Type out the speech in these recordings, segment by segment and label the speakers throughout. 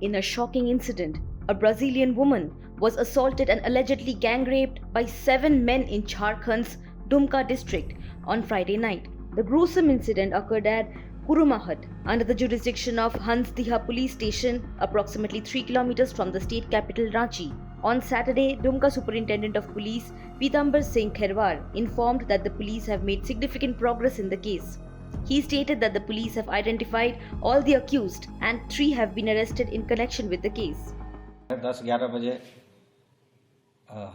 Speaker 1: In a shocking incident, a Brazilian woman was assaulted and allegedly gang raped by 7 men in Jharkhand's Dumka district on Friday night. The gruesome incident occurred at Kurumahat, under the jurisdiction of Hansdiha police station, approximately 3 kilometers from the state capital Ranchi. On Saturday, Dumka Superintendent of Police Pitambar Singh Kherwar informed that the police have made significant progress in the case. He stated that the police have identified all the accused and 3 have been arrested in connection with the case.
Speaker 2: 10-11 बजे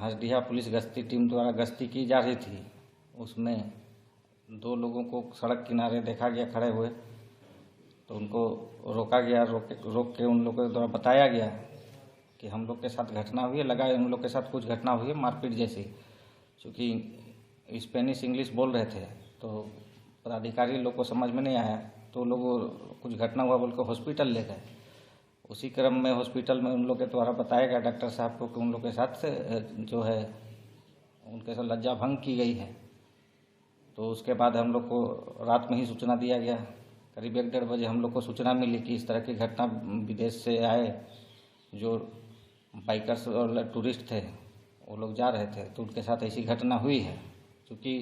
Speaker 2: Hansdiha police गश्ती team द्वारा गश्ती की जा रही थी। उसमें 2 लोगों को सड़क किनारे देखा गया खड़े हुए, तो उनको रोका गया। रोक के उन लोगों द्वारा बताया गया कि हम लोग के साथ घटना हुई है, लगा उन लोग के साथ कुछ घटना हुई है मारपीट जैसी। चूँकि स्पेनिश इंग्लिश बोल रहे थे तो पदाधिकारी लोग को समझ में नहीं आया, तो लोग कुछ घटना हुआ बोल के हॉस्पिटल ले गए। उसी क्रम में हॉस्पिटल में उन लोग के द्वारा बताया गया डॉक्टर साहब को कि उन लोग के साथ से जो है उनके साथ लज्जा भंग की गई है। तो उसके बाद हम लोग को रात में ही सूचना दिया गया। करीब 1-1:30 बजे हम लोग को सूचना मिली कि इस तरह की घटना विदेश से आए जो बाइकर्स और टूरिस्ट थे, वो लोग जा रहे थे, तो उनके साथ ऐसी घटना हुई है। क्योंकि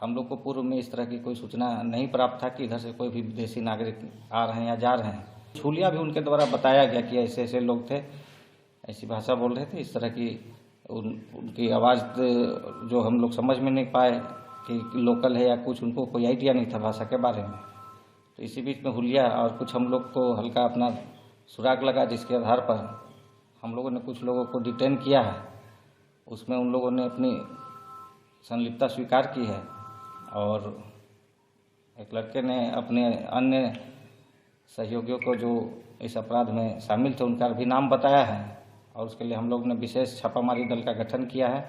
Speaker 2: हम लोग को पूर्व में इस तरह की कोई सूचना नहीं प्राप्त था कि इधर से कोई भी विदेशी नागरिक आ रहे हैं या जा रहे हैं। छूलिया भी उनके द्वारा बताया गया कि ऐसे ऐसे लोग थे, ऐसी भाषा बोल रहे थे, इस तरह की उनकी आवाज़ जो हम लोग समझ में नहीं पाए कि लोकल है या कुछ, उनको कोई आइडिया नहीं था भाषा के बारे में। तो इसी बीच में हुलिया और कुछ हम लोग को हल्का अपना सुराग लगा, जिसके आधार पर हम लोगों ने कुछ लोगों को डिटेन किया है। उसमें उन लोगों ने अपनी संलिप्तता स्वीकार की है और एक लड़के ने अपने अन्य सहयोगियों को जो इस अपराध में शामिल थे उनका भी नाम बताया है और उसके लिए हम लोग ने विशेष छापामारी दल का गठन किया है।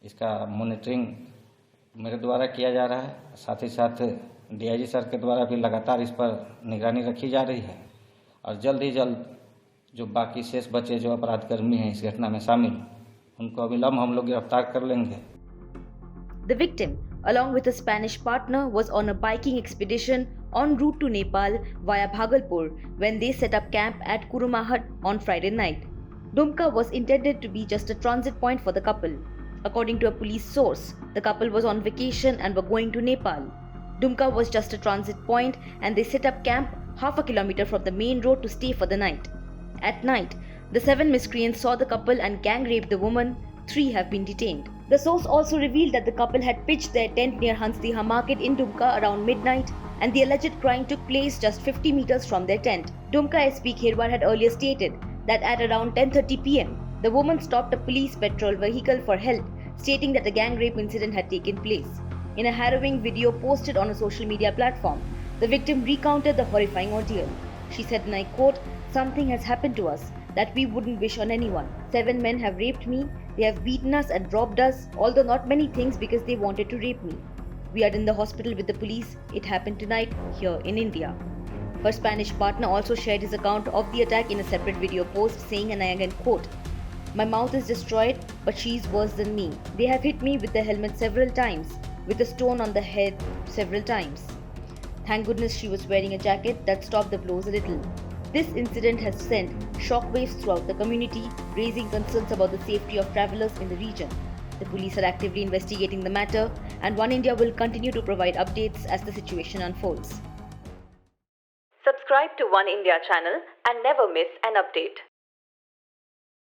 Speaker 2: इसका मॉनिटरिंग मेरे द्वारा किया जा रहा है, साथ ही साथ डीआईजी सर के द्वारा भी लगातार इस पर निगरानी रखी जा रही है और जल्द ही जल्द जो बाकी शेष बचे जो अपराधकर्मी हैं इस घटना में शामिल, उनको अविलंब हम लोग गिरफ्तार कर लेंगे।
Speaker 1: The victim, along with a Spanish partner, was on a biking expedition en route to Nepal via Bhagalpur when they set up camp at Kurumahat on Friday night. Dumka was intended to be just a transit point for the couple. According to a police source, the couple was on vacation and were going to Nepal. Dumka was just a transit point and they set up camp half a kilometer from the main road to stay for the night. At night, the 7 miscreants saw the couple and gang raped the woman. 3 have been detained. The source also revealed that the couple had pitched their tent near Hansdiha market in Dumka around midnight and the alleged crime took place just 50 meters from their tent. Dumka SP Kherwar had earlier stated that at around 10:30 pm, the woman stopped a police patrol vehicle for help, stating that a gang rape incident had taken place. In a harrowing video posted on a social media platform, the victim recounted the horrifying ordeal. She said, and I quote, "Something has happened to us that we wouldn't wish on anyone. 7 men have raped me, they have beaten us and robbed us, although not many things because they wanted to rape me. We are in the hospital with the police. It happened tonight here in India." Her Spanish partner also shared his account of the attack in a separate video post saying, and I again quote, "My mouth is destroyed, but she's worse than me. They have hit me with the helmet several times, with a stone on the head several times. Thank goodness she was wearing a jacket that stopped the blows a little." This incident has sent shockwaves throughout the community, raising concerns about the safety of travelers in the region. The police are actively investigating the matter, and One India will continue to provide updates as the situation unfolds. Subscribe to One India channel and never miss an update.